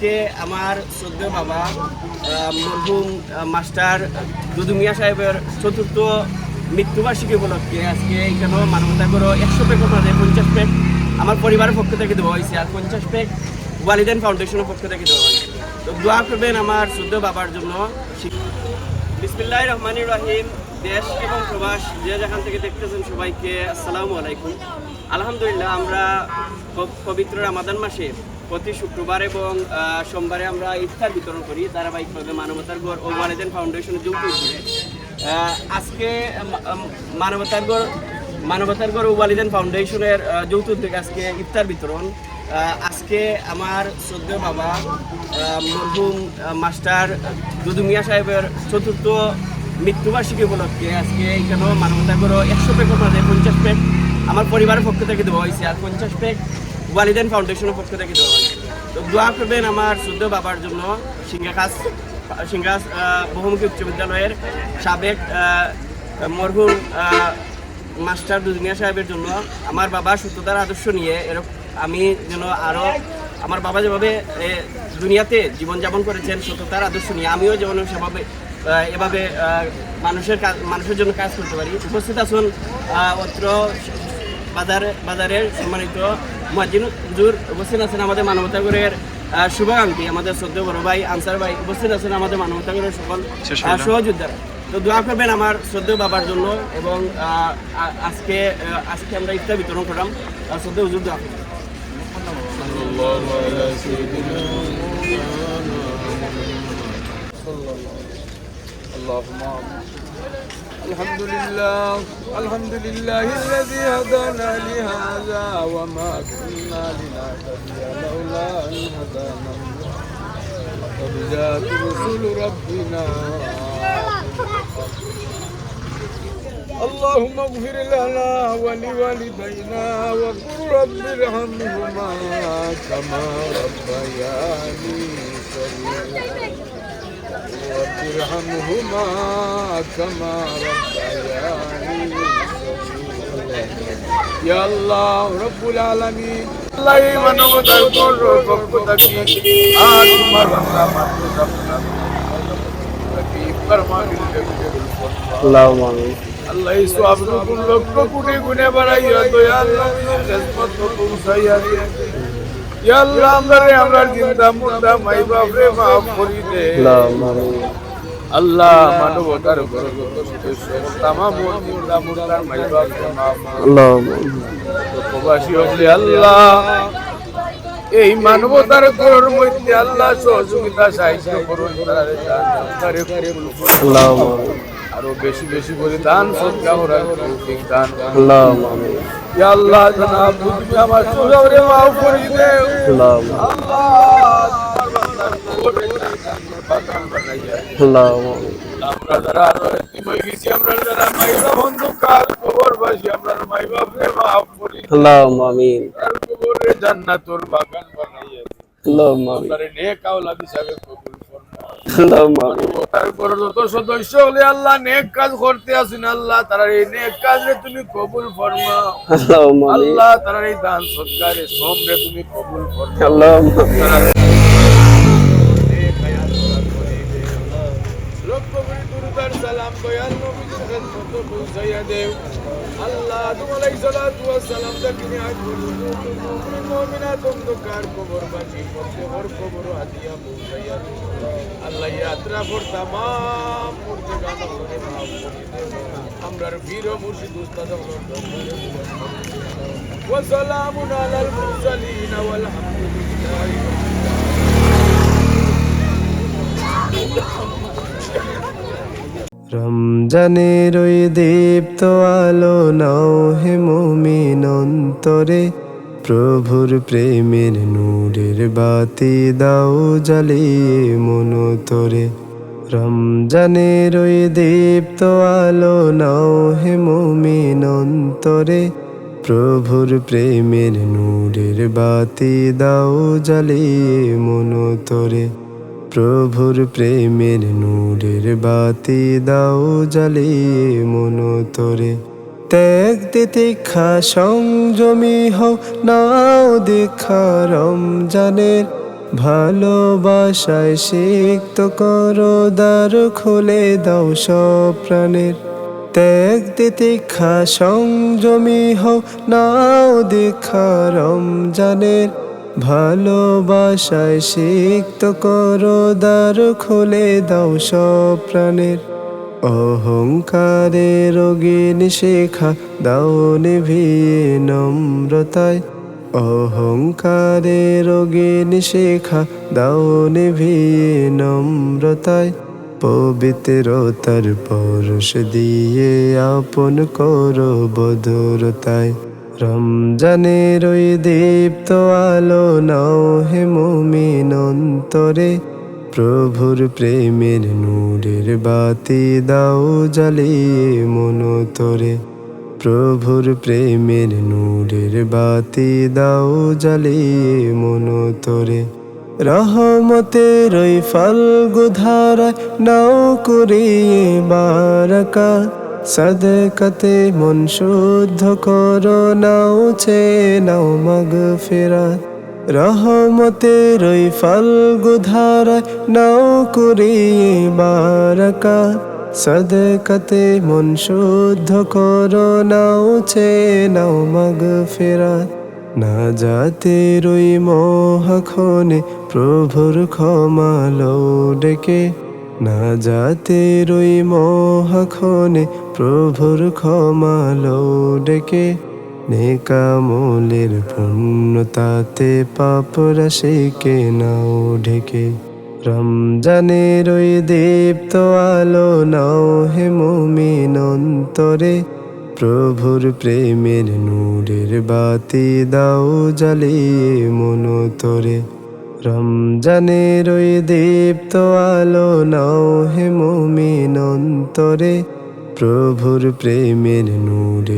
আজকে আমার শ্রদ্ধেয় বাবা মরহুম মাস্টার দুদু মিয়া সাহেবের চতুর্থ মৃত্যুবার্ষিকী উপলক্ষে আজকে এখানে মানবতা করো 100 প্যাক আপনাদের 50 প্যাক আমার পরিবারের পক্ষ থেকে দেওয়া হয়েছে, আর 50 প্যাক ওয়ালিদান ফাউন্ডেশনের পক্ষ থেকে দেওয়া হয়েছে। তো দোয়া করবেন আমার শ্রদ্ধেয় বাবার জন্য। বিসমিল্লাহির রহমানির রহিম। দেশ এবং প্রবাস যে যেখান থেকে দেখতেছেন সবাইকে আসসালামু আলাইকুম। আলহামদুলিল্লাহ, আমরা পবিত্র রমাদান মাসে প্রতি শুক্রবার এবং সোমবারে আমরা ইফতার বিতরণ করি ধারাবাহিকভাবে মানবতার গড় ও ওয়ালিদান ফাউন্ডেশনের যৌথ উদ্যোগে। আজকে মানবতার গড় ও ওয়ালিদান ফাউন্ডেশনের যৌথ উদ্যোগে আজকে ইফতার বিতরণ। আজকে আমার শ্রদ্ধেয় বাবা মরহুম মাস্টার দুদু মিয়া সাহেবের চতুর্থ মৃত্যুবার্ষিকী উপলক্ষে আজকে এখানে মানবতা করো 100 প্যাক আপনাদের 50 প্যাক আমার পরিবারের পক্ষ থেকে দেওয়া হয়েছে, আর 50 প্যাক ওয়ালিদান ফাউন্ডেশনের পক্ষ থেকে দেওয়া হয়েছে। তো দোয়া করবেন আমার শ্রদ্ধেয় বাবার জন্য। সিংহাস বহুমুখী উচ্চ বিদ্যালয়ের সাবেক মরহুম মাস্টার দুদু মিয়া সাহেবের জন্য। আমার বাবা সত্যতার আদর্শ নিয়ে আমি যেন আরও আমার বাবা যেভাবে দুনিয়াতে জীবনযাপন করেছেন সত্যতার আদর্শ নিয়ে, আমিও যেমন সেভাবে এভাবে মানুষের জন্য কাজ করতে পারি। উপস্থিত আছেন অত্র বাজারের সম্মানিত মুয়াজ্জিন হুজুর, উপস্থিত আছেন আমাদের মানবতাগরের শুভাকাঙ্ক্ষী আমাদের শ্রদ্ধেয় বড় ভাই আনসার ভাই, উপস্থিত আছেন আমাদের মানবতাগরের সকল সহযোদ্ধারা। তো দোয়া করবেন আমার শ্রদ্ধেয় বাবার জন্য। এবং আজকে আমরা ইফতার বিতরণ করলাম। শ্রদ্ধেয় হুজুর দোয়া করবেন। الحمد لله الذي هدانا لهذا وما كنا لنهتدي لولا أن هدانا الله قد جاءت رسل ربنا اللهم اغفر لنا ولوالدينا وقل رب ارحمهما كما ربياني صغيرا رب ارحمهما كما ربياني صغيرا يا الله رب العالمين الله মানবতার পক্ষ থেকে আজ তোমার বান্দা মানবতা আল্লাহুম্মা আমিন। আল্লাহ এই সওয়াবগুলো লক্ষ কোটি গুণে বাড়াইয়া দয়াল নবীর খেদমত পৌঁছাইয়া দিয়ে ইয়া আল্লাহ আমরা জিন্দা মুর্দা মাই বাপ রে মাফ করি দে। আল্লাহুম্মা আমিন। আল্লাহ মানবতার বরকত সদস্য तमाम মুর্দা মুর্দার মাই বাপ রে মাফ আল্লাহুম্মা আমিন। প্রবাসী হলে আল্লাহ এই মানবতার ঘরের মধ্যে আল্লাহ সহযোগিতা সাহায্য করুন, তারে আল্লাহুম্মা আমিন। আরো বেশি বেশি করে দান সদকা করার তৌফিক দান আল্লাহুম্মা আমিন। ইয়া আল্লাহ জনাব তুমি আমার সুযোগে মাফ করে দাও। আল্লাহুম্মা আল্লাহ আল্লাহুম্মা আমিন। আমরা যারা হয়ে গেছি, আমরা যারা মাইবা বন্ধু কার খবর বাসি, আমরা মাই বাপরে মাফ করি। আল্লাহুম্মা আমিন। তার কবরে জান্নাতুল বাগান বানাইয়া দিও। আল্লাহুম্মা আমিন। আমরা নেক আওলাদ হিসাবে কবুল ফরমাও। আল্লাহুম্মা আমিন। তার ঘরে যত সদস্য হলে আল্লাহ নেক কাজ করতে আসেন, আল্লাহ তারা এই নেক কাজে তুমি কবুল ফরমাও। আল্লাহুম্মা আমিন। আল্লাহ তারা এই দান সৎকারে সোমরে তুমি কবুল ফরমাও। আল্লাহুম্মা আমিন। সালাম দয়াল নবীর খেদমত পৌঁছাইয়া দেও। আল্লাহ আদম আলাইহিস সালাতু ওয়াস সালাম থেকে আজ পর্যন্ত মুমিন মুমিনাত অন্ধকার কবরবাসী প্রত্যেকের কবর হাদিয়া পৌঁছাইয়া দেও। আল্লাহ ইয়াত্রা কর तमाम মুর্দেগান করে মাফ করে দেও। আমরার বীর মুর্শিদ উস্তাদ ওয়া সালামুন আলাল মুরসালিন ওয়াল হামদুলিল্লাহি রমজানের ওই দীপ্ত আলো নাও হে মুমিন অন্তরে, প্রভুর প্রেমের নূরের বাতি দাও জ্বালিয়ে মন তোরে। রমজানের ওই দীপ্ত আলো নাও হে মুমিন অন্তরে, প্রভুর প্রেমের নূরের বাতি দাও জ্বালিয়ে মন তোরে। প্রভুর প্রেমের নূরের বাতি দাও জ্বালিয়ে মন তোরে। ত্যাগ তিতিক্ষা সংযমী হও নাও দীক্ষা রমজানের, ভালোবাসায় সিক্ত করো দ্বার খুলে দাও সব প্রাণের ত্যাগ তিতিক্ষা সংযমী হও নাও দীক্ষা রমজানের ভালোবাসায় সিক্ত করো দ্বার খুলে দাও সব প্রাণের অহংকারে রোগিনী শিখা দাও নিভিয়ে নম্রতায় অহংকারে রোগিনী শিখা দাও নিভিয়ে নম্রতায় পবিত্রতার পরশ দিয়ে আপন করো বদরতায় রমজানের ওই দীপ্ত আলো নাও হে মুমিন অন্তরে প্রভুর প্রেমের নূরের বাতি দাও জ্বালিয়ে মন তোরে প্রভুর প্রেমের নূরের বাতি দাও জ্বালিয়ে মন তোরে রহমতের ওই ফাল্গু ধারায় নাও করিয়ে বারাকা সাদকাতে মন শুদ্ধ করো নাও ছে নাও মাগফিরাত রহমতের ওই ফাল্গু ধারায় নাও করিয়ে বারাকা সাদকাতে মন শুদ্ধ করো নাও ছে নাও মাগফিরাত না জাতের ওই মহাখনে প্রভুর ক্ষমা লও ডেকে না জাতের ওই মহাখনে প্রভুর ক্ষমা লও ডেকে নেকামলের পুণ্যতাতে পাপ রাশিকে নাও ঢেকে রমজানের ওই দীপ্ত আলো নাও হে মুমিন অন্তরে প্রভুর প্রেমের নূরের বাতি দাও জ্বালিয়ে মন তোরে রমজানের ওই দীপ্ত আলো নাও হে মুমিন অন্তরে প্রভুর প্রেমের নূরে